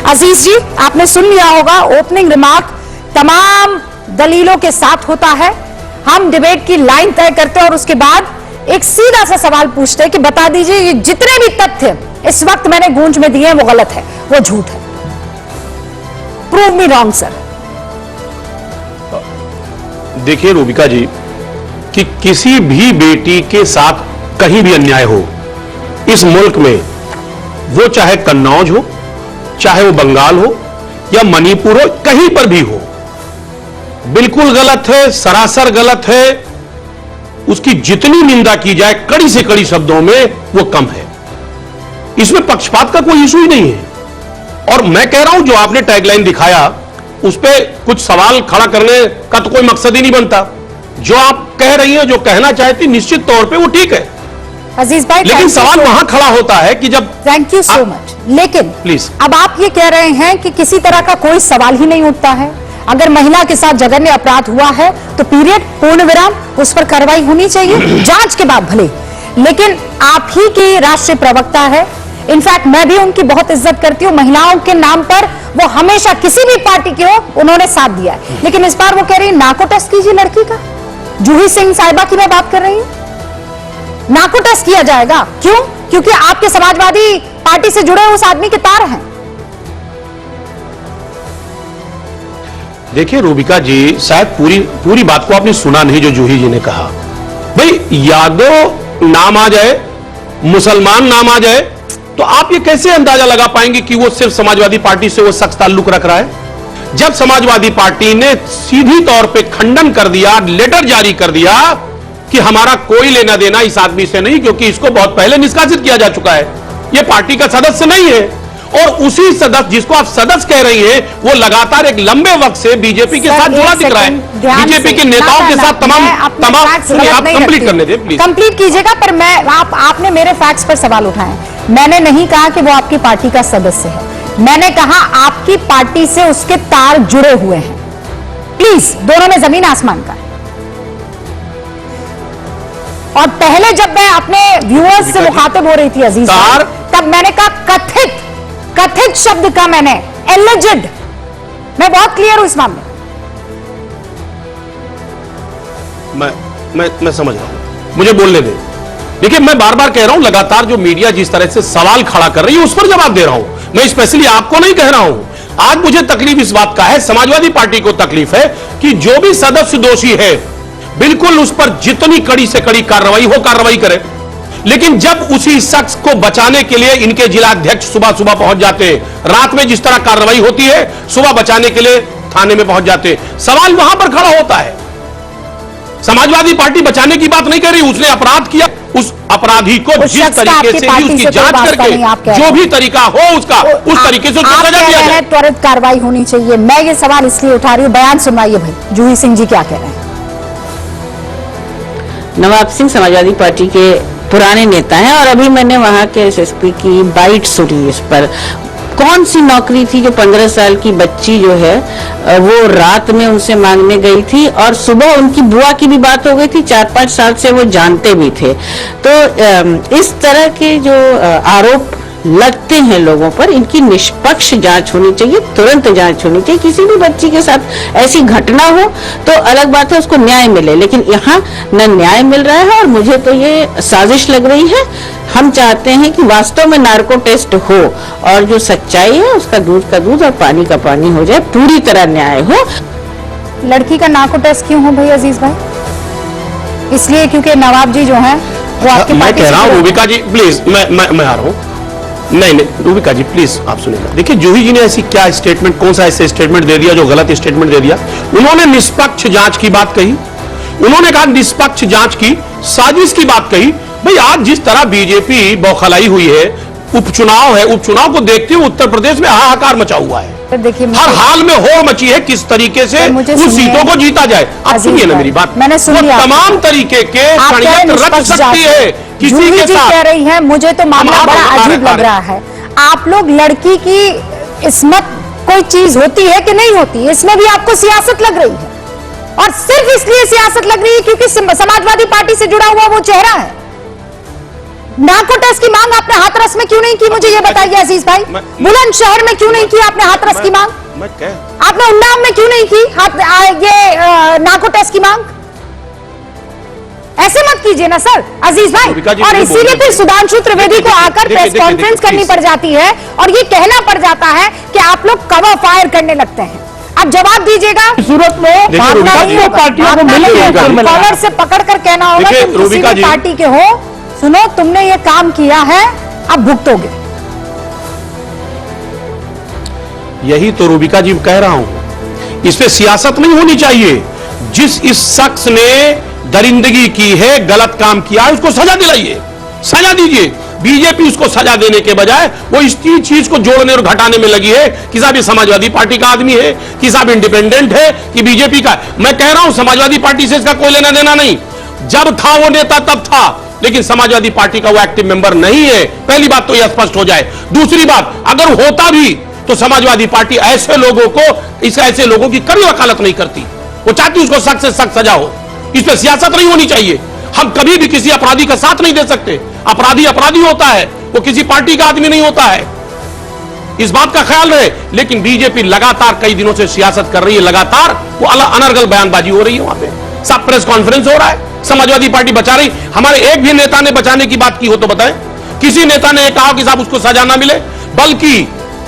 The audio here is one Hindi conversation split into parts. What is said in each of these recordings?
अजीज जी, आपने सुन लिया होगा, ओपनिंग रिमार्क तमाम दलीलों के साथ होता है। हम डिबेट की लाइन तय करते हैं और उसके बाद एक सीधा सा सवाल पूछते हैं कि बता दीजिए ये जितने भी तथ्य इस वक्त मैंने गूंज में दिए हैं वो गलत है, वो झूठ है। Prove me wrong sir. देखिए रूबिका जी, कि किसी भी बेटी के साथ कहीं भी अन्याय हो इस मुल्क में, वो चाहे कन्नौज हो, चाहे वो बंगाल हो या मणिपुर हो, कहीं पर भी हो, बिल्कुल गलत है, सरासर गलत है। उसकी जितनी निंदा की जाए कड़ी से कड़ी शब्दों में वो कम है। इसमें पक्षपात का कोई इशू ही नहीं है। और मैं कह रहा हूं जो आपने टैगलाइन दिखाया उस पर कुछ सवाल खड़ा करने का तो कोई मकसद ही नहीं बनता। जो आप कह रही हैं, जो कहना चाहती, निश्चित तौर पे वो ठीक है अजीज भाई, लेकिन सवाल वहां खड़ा होता है कि जब थैंक यू सो मच, लेकिन प्लीज अब आप ये कह रहे हैं कि किसी तरह का कोई सवाल ही नहीं उठता है। अगर महिला के साथ जघन्य अपराध हुआ है तो पीरियड, पूर्ण विराम, उस पर कार्रवाई होनी चाहिए जांच के बाद भले। लेकिन आप ही की राष्ट्रीय प्रवक्ता है, इनफैक्ट मैं भी उनकी बहुत इज्जत करती हूँ, महिलाओं के नाम पर वो हमेशा किसी भी पार्टी की हो उन्होंने साथ दिया है। लेकिन इस बार वो कह रही है नाको टेस्ट कीजिए लड़की का। जूही सिंह साहिबा की मैं बात कर रही हूं, नाको टेस्ट किया जाएगा। क्यों? क्योंकि आपके समाजवादी पार्टी से जुड़े उस आदमी के तार हैं। देखिए रूबिका जी, शायद पूरी बात को आपने सुना नहीं जो जूही जी ने कहा। भाई यादव नाम आ जाए, मुसलमान नाम आ जाए, तो आप ये कैसे अंदाजा लगा पाएंगे कि वो सिर्फ समाजवादी पार्टी से वो शख्स ताल्लुक रख रहा है? जब समाजवादी पार्टी ने सीधी तौर पे खंडन कर दिया, लेटर जारी कर दिया कि हमारा कोई लेना देना इस आदमी से नहीं, क्योंकि इसको बहुत पहले निष्कासित किया जा चुका है, ये पार्टी का सदस्य नहीं है। और उसी सदस्य जिसको आप सदस्य कह रही हैं, वो लगातार एक लंबे वक्त से बीजेपी के साथ जुड़ा दिख रहा है, बीजेपी के नेताओं के साथ तमाम आप कंप्लीट करने दें प्लीज। कंप्लीट कीजिएगा, पर मैं आपने मेरे फैक्ट्स पर सवाल उठाए। मैंने नहीं कहा कि वो आपकी पार्टी का सदस्य है, मैंने कहा आपकी पार्टी से उसके तार जुड़े हुए हैं। प्लीज, दोनों में जमीन आसमान का। और पहले जब मैं अपने व्यूअर्स से मुखातिब हो रही थी अजीज, तब मैंने कहा कथित शब्द का मैंने एलिजिड, मैं बहुत क्लियर हूं इस मामले में। मैं समझ रहा हूं, मुझे बोलने दें। देखिए, मैं बार बार कह रहा हूं, लगातार जो मीडिया जिस तरह से सवाल खड़ा कर रही है उस पर जवाब दे रहा हूं। मैं स्पेशली आपको नहीं कह रहा हूं। आज मुझे तकलीफ इस बात का है, समाजवादी पार्टी को तकलीफ है कि जो भी सदस्य दोषी है बिल्कुल उस पर जितनी कड़ी से कड़ी कार्रवाई करे। लेकिन जब उसी शख्स को बचाने के लिए इनके जिला अध्यक्ष सुबह सुबह पहुंच जाते हैं, रात में जिस तरह कार्रवाई होती है सुबह बचाने के लिए थाने में पहुंच जाते हैं, सवाल वहां पर खड़ा होता है। समाजवादी पार्टी बचाने की बात नहीं कर रही, उसने अपराध किया, उस अपराधी को जिस तरीके से भी उसकी जांच करके जो भी तरीका हो उसका उस तरीके से उसको सजा दिया जाए। त्वरित कार्रवाई होनी चाहिए। मैं ये सवाल इसलिए उठा रही हूं, बयान सुनवाइए भाई, जूही सिंह जी क्या कह रहे हैं। नवाब सिंह समाजवादी पार्टी के पुराने नेता हैं और अभी मैंने वहां के एसएसपी की बाइट सुनी इस पर। कौन सी नौकरी थी जो 15 साल की बच्ची जो है वो रात में उनसे मांगने गई थी और सुबह उनकी बुआ की भी बात हो गई थी, 4-5 साल से वो जानते भी थे। तो इस तरह के जो आरोप लगते हैं लोगों पर, इनकी निष्पक्ष जांच होनी चाहिए, तुरंत जांच होनी चाहिए। किसी भी बच्ची के साथ ऐसी घटना हो तो अलग बात है, उसको न्याय मिले, लेकिन यहाँ न न्याय मिल रहा है और मुझे तो ये साजिश लग रही है। हम चाहते हैं कि वास्तव में नार्को टेस्ट हो और जो सच्चाई है उसका दूध का दूध और पानी का पानी हो जाए, पूरी तरह न्याय हो। लड़की का नार्को टेस्ट क्यों हो भाई अजीज भाई? इसलिए क्योंकि नवाब जी जो है वो आपकी मैं कह रहा हूँ रूबिका जी प्लीज, मैं आ रहा हूँ। नहीं रूबिका जी प्लीज आप सुनिएगा। देखिए, जूही जी ने ऐसी क्या स्टेटमेंट, कौन सा ऐसे स्टेटमेंट दे दिया जो गलत स्टेटमेंट दे दिया? उन्होंने निष्पक्ष जांच की बात कही, उन्होंने कहा निष्पक्ष जांच की, साजिश की बात कही। भाई आज जिस तरह बीजेपी बौखलाई हुई है, उपचुनाव है, उपचुनाव को देखते हुए उत्तर प्रदेश में हाहाकार मचा हुआ है। देखिए, हर हाल में होड़ मची है किस तरीके से उस सीटों को जीता जाए। आप सुनिए ना मेरी बात, मैंने सुन लिया। तमाम तरीके के षड्यंत्र रच सकती है किसी के साथ। कह रही है, मुझे तो मामला बड़ा अजीब लग रहा है। आप लोग लड़की की इस्मत कोई चीज होती है कि नहीं होती, इसमें भी आपको सियासत लग रही है, और सिर्फ इसलिए सियासत लग रही है क्योंकि समाजवादी पार्टी से जुड़ा हुआ वो चेहरा है। नार्को टेस्ट की मांग आपने हाथरस में क्यों नहीं की, मुझे ये बताइए अजीज भाई। बुलंदशहर में क्यों नहीं की आपने हाथरस की मांग? आपने उन्नाव में क्यों नहीं की ये नार्को टेस्ट की मांग? ऐसे मत कीजिए ना सर अजीज भाई। और इसीलिए फिर सुधांशु त्रिवेदी को आकर प्रेस कॉन्फ्रेंस करनी पड़ जाती है और ये कहना पड़ जाता है कि आप लोग कवर फायर करने लगते हैं। अब जवाब दीजिएगा, सूरत में पार्टियों को कॉलर से पकड़ कर कहना होगा तुम किसी भी पार्टी के हो, सुनो तुमने ये काम किया है, अब भुगतोगे। यही तो रूबिका जी कह रहा हूं, इस पे सियासत नहीं होनी चाहिए। जिस इस शख्स ने दरिंदगी की है, गलत काम किया है, उसको सजा दिलाइए, सजा दीजिए। बीजेपी उसको सजा देने के बजाय वो इस चीज को जोड़ने और घटाने में लगी है कि साहब ये समाजवादी पार्टी का आदमी है, कि साहब इंडिपेंडेंट है, कि बीजेपी का। मैं कह रहा हूं समाजवादी पार्टी से इसका कोई लेना देना नहीं। जब था वो नेता तब था, लेकिन समाजवादी पार्टी का वो एक्टिव मेंबर नहीं है। पहली बात तो यह स्पष्ट हो जाए। दूसरी बात, अगर होता भी तो समाजवादी पार्टी ऐसे लोगों को, ऐसे लोगों की कभी वकालत नहीं करती। वो चाहती उसको सख्त से सख्त सजा हो। इस पर सियासत नहीं होनी चाहिए। हम कभी भी किसी अपराधी का साथ नहीं दे सकते। अपराधी अपराधी होता है, वो किसी पार्टी का आदमी नहीं होता है, इस बात का ख्याल रहे। लेकिन बीजेपी लगातार कई दिनों से सियासत कर रही है, लगातार वो अनर्गल बयानबाजी हो रही है। वहां पे सब प्रेस कॉन्फ्रेंस हो रहा है, समाजवादी पार्टी बचा रही। हमारे एक भी नेता ने बचाने की बात की हो तो बताएं, किसी नेता ने कहा कि साहब उसको सजा ना मिले, बल्कि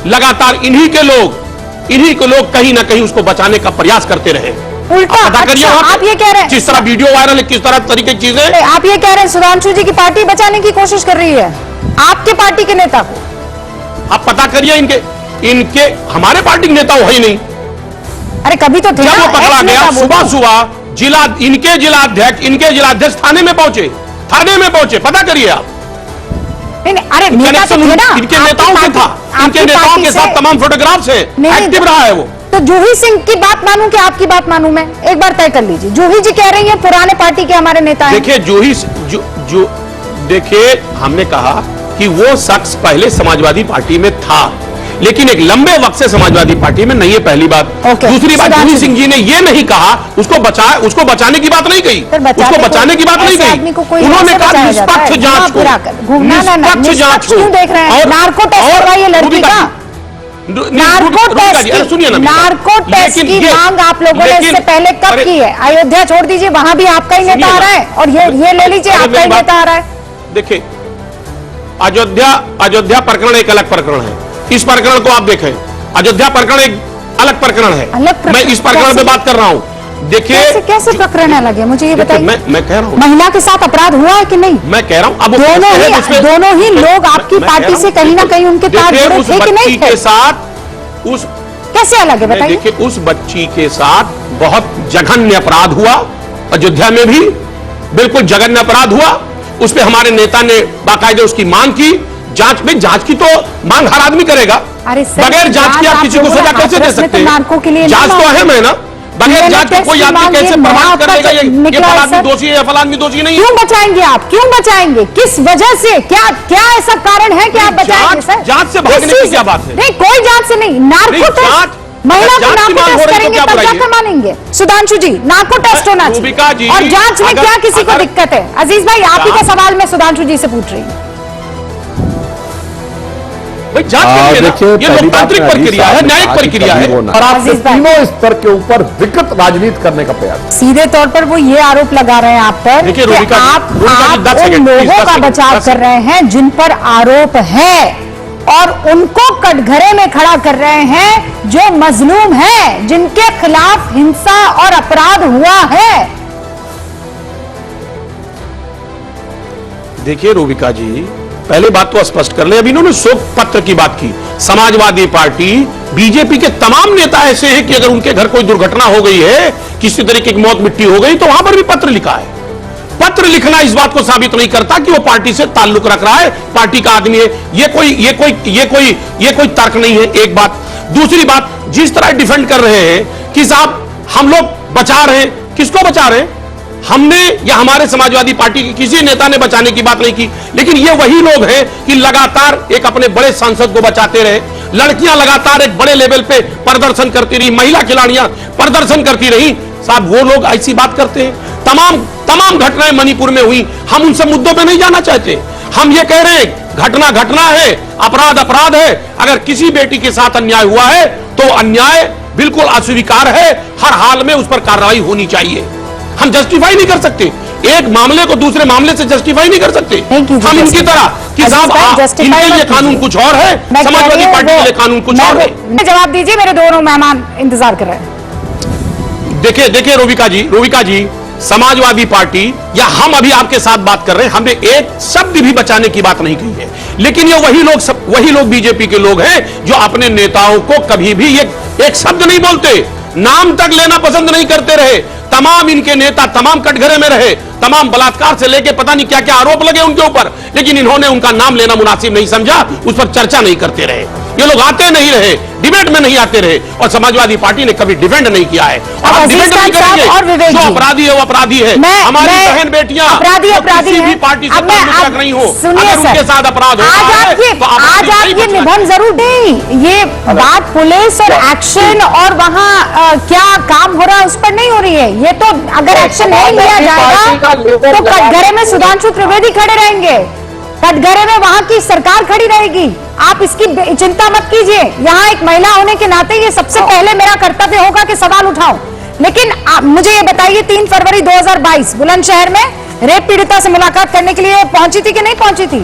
लगातार इन्हीं के लोग कहीं ना कहीं उसको बचाने का प्रयास करते रहे। उल्टा अच्छा, आप ये कह रहे हैं जिस तरह वीडियो वायरल है, किस तरह तरीके की चीजें, आप ये कह रहे हैं सुधांशु जी की पार्टी बचाने की कोशिश कर रही है आपके पार्टी के नेता को? आप पता करिए इनके हमारे पार्टी के नेता हो ही नहीं। अरे कभी तो थे जब वो पकड़ा गया, सुबह इनके जिलाध्यक्ष थाने में पहुंचे, पता करिए आप। अरे नेता तो थे ना, इनके नेताओं से था, इनके नेताओं के साथ तमाम फोटोग्राफ्स है, एक्टिव रहा है वो। तो जूही सिंह की बात मानूं कि आपकी बात मानूं? मैं एक बार तय कर लीजिए। जूही जी कह रही है पुराने पार्टी के हमारे नेता हैं। देखिए देखिए, हमने कहा कि वो शख्स पहले समाजवादी पार्टी में था, लेकिन एक लंबे वक्त से समाजवादी पार्टी में नहीं है, पहली बात। दूसरी बात, जूही सिंह जी ने ये नहीं कहा उसको बचाने की बात नहीं कही, उसको बचाने की बात नहीं कही। उन्होंने कहा निष्पक्ष जांच को, निष्पक्ष जांच क्यों देख रहे हैं? नार्को टेस्ट करवाइए लड़की का, नार्को टेस्ट की मांग आप लोगों ने इससे पहले कब की है? अयोध्या छोड़ दीजिए, वहां भी आपका ही नेता आ रहा है, और ये ले लीजिए आपका ही नेता आ रहा है। देखिए, अयोध्या प्रकरण एक अलग प्रकरण है। इस प्रकरण को आप देखें, अयोध्या प्रकरण एक अलग प्रकरण है, मैं इस प्रकरण में बात कर रहा हूं। देखिए कैसे प्रकरण अलग है, मुझे ये बताइए। मैं कह रहा हूं महिला के साथ अपराध हुआ है कि नहीं? मैं कह रहा हूं अब दोनों ही लोग आपकी पार्टी से कहीं ना कहीं उनके साथ जुड़े थे कि नहीं थे? साथ उस कैसे अलग है बताइए। देखिए, उस बच्ची के साथ बहुत जघन्य अपराध हुआ, अयोध्या में भी बिल्कुल जघन्य अपराध हुआ। उस पर हमारे नेता ने बाकायदे उसकी मांग की, जांच की तो मांग हर आदमी करेगा। बगैर जांच के आप किसी को सजा कैसे दे सकते हैं? जांच तो अहम है ना, बगैर जांच के कोई आदमी कैसे प्रमाण कर देगा ये फलाना आदमी दोषी है या फलाना आदमी दोषी नहीं है? क्यों बचाएंगे आप? क्यों बचाएंगे? किस वजह से? क्या ऐसा कारण है कि आप बचाएंगे सर? जांच से भागने की क्या बात है? नहीं, कोई जांच से नहीं। नार्को टेस्ट, महिला को नार्को टेस्ट करेंगे तब जाकर मानेंगे। सुधांशु जी, नार्को टेस्ट होना चाहिए, और जांच में क्या किसी को दिक्कत है? अजीज भाई, आप ही का सवाल मैं सुधांशु जी से पूछ रही हूँ। देखिए, ये लोकतांत्रिक प्रक्रिया है, न्यायिक प्रक्रिया है, और आप तीनों स्तर के ऊपर विकृत राजनीति करने का प्रयास। सीधे तौर पर वो ये आरोप लगा रहे हैं आप पर कि आप उन लोगों का बचाव कर रहे हैं जिन पर आरोप है, और उनको कटघरे में खड़ा कर रहे हैं जो मजलूम हैं, जिनके खिलाफ हिंसा और अपराध हुआ है। देखिए रूबिका जी, पहले बात तो स्पष्ट कर ले। अभी इन्होंने शोक पत्र की बात की। समाजवादी पार्टी, बीजेपी के तमाम नेता ऐसे हैं कि अगर उनके घर कोई दुर्घटना हो गई है, किसी तरीके की मौत मिट्टी हो गई, तो वहां पर भी पत्र लिखा है। पत्र लिखना इस बात को साबित नहीं करता कि वो पार्टी से ताल्लुक रख रहा है, पार्टी का आदमी है। ये कोई तर्क नहीं है, एक बात। दूसरी बात, जिस तरह डिफेंड कर रहे हैं कि साहब हम लोग बचा रहे हैं, किसको बचा रहे हैं? हमने या हमारे समाजवादी पार्टी के किसी नेता ने बचाने की बात नहीं की, लेकिन ये वही लोग हैं कि लगातार एक अपने बड़े सांसद को बचाते रहे। लड़कियां लगातार एक बड़े लेवल पे प्रदर्शन करती रही, महिला खिलाड़ियां प्रदर्शन करती रही। साहब, वो लोग ऐसी बात करते हैं। तमाम घटनाएं मणिपुर में हुई, हम उनसे मुद्दों पे नहीं जाना चाहते। हम ये कह रहे हैं घटना घटना है, अपराध अपराध है। अगर किसी बेटी के साथ अन्याय हुआ है तो अन्याय बिल्कुल अस्वीकार है, हर हाल में उस पर कार्रवाई होनी चाहिए। हम जस्टिफाई नहीं कर सकते, एक मामले को दूसरे मामले से जस्टिफाई नहीं कर सकते। हम इनकी तरह कि साहब इनके लिए कानून कुछ और है, समाजवादी पार्टी के लिए कानून कुछ और है। जवाब दीजिए, मेरे दोनों मेहमान इंतजार कर रहे हैं। देखिए रोविका जी, समाजवादी पार्टी या हम अभी आपके साथ बात कर रहे हैं, हमने एक शब्द भी बचाने की बात नहीं कही है, लेकिन ये वही लोग बीजेपी के लोग हैं जो अपने नेताओं को कभी भी एक शब्द नहीं बोलते, नाम तक लेना पसंद नहीं करते रहे। तमाम इनके नेता तमाम कटघरे में रहे, तमाम बलात्कार से लेके पता नहीं क्या क्या आरोप लगे उनके ऊपर, लेकिन इन्होंने उनका नाम लेना मुनासिब नहीं समझा, उस पर चर्चा नहीं करते रहे। ये लोग आते नहीं रहे, डिबेट में नहीं आते रहे, और समाजवादी पार्टी ने कभी डिफेंड नहीं किया है। और हम डिफेंड नहीं करेंगे, जो अपराधी है वो अपराधी है। हमारी बहन बेटियां किसी भी पार्टी से ताल्लुक नहीं हो, अगर उनके साथ अपराध होता है तो आज आप ये निबंध जरूर दें। ये बात पुलिस और एक्शन और वहाँ क्या काम हो रहा है उस पर नहीं हो रही है। ये तो अगर एक्शन नहीं लिया जाएगा तो कटघरे में सुधांशु त्रिवेदी खड़े रहेंगे, कटघरे में वहां की सरकार खड़ी रहेगी। आप इसकी चिंता मत कीजिए। यहाँ एक महिला होने के नाते ये सबसे पहले मेरा कर्तव्य होगा कि सवाल उठाऊं। लेकिन मुझे ये बताइए, 3 फरवरी 2022 बुलंदशहर में रेप पीड़िता से मुलाकात करने के लिए पहुंची थी कि नहीं पहुंची थी?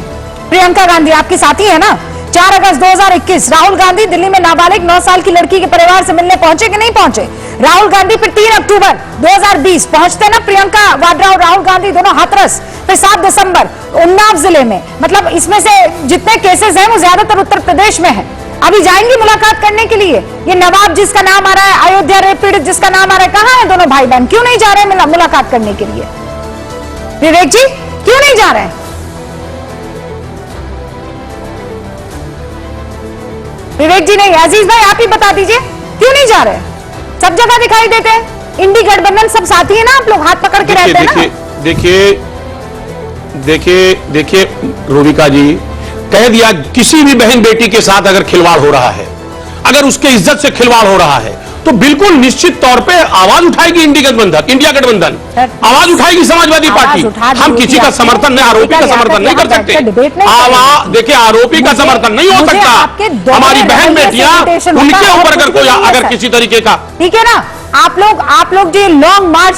प्रियंका गांधी आपकी साथी है ना। 4 अगस्त 2021 राहुल गांधी दिल्ली में नाबालिग 9 साल की लड़की के परिवार से मिलने पहुंचे कि नहीं पहुंचे? राहुल गांधी फिर 3 अक्टूबर 2020 पहुंचते ना प्रियंका वाड्रा और राहुल गांधी दोनों हाथरस। फिर 7 दिसंबर उन्नाव जिले में, मतलब इसमें से जितने केसेस हैं वो ज्यादातर उत्तर प्रदेश में है। अभी जाएंगी मुलाकात करने के लिए। ये नवाब जिसका नाम आ रहा है, अयोध्या रेप पीड़ित जिसका नाम आ रहा है, कहाँ है दोनों भाई बहन? क्यों नहीं जा रहे हैं मुलाकात करने के लिए? विवेक जी क्यों नहीं जा रहे हैं? विवेक जी नहीं, अजीज भाई आप ही बता दीजिए क्यों नहीं जा रहे? सब जगह दिखाई देते हैं, इंडी गठबंधन सब साथी है ना, आप लोग हाथ पकड़ के रहते हैं ना। देखिए रोविका जी, कह दिया किसी भी बहन बेटी के साथ अगर खिलवाड़ हो रहा है, अगर उसके इज्जत से खिलवाड़ हो रहा है, तो बिल्कुल निश्चित तौर पे आवाज उठाएगी इंडिया गठबंधन, आवाज उठाएगी समाजवादी पार्टी। हम किसी का समर्थन नहीं, आरोपी का समर्थन नहीं कर सकते। देखिए आरोपी का समर्थन नहीं हो सकता। हमारी बहन बेटियां, उनके ऊपर अगर किसी तरीके का, ठीक है ना, आप लोग जो लॉन्ग मार्च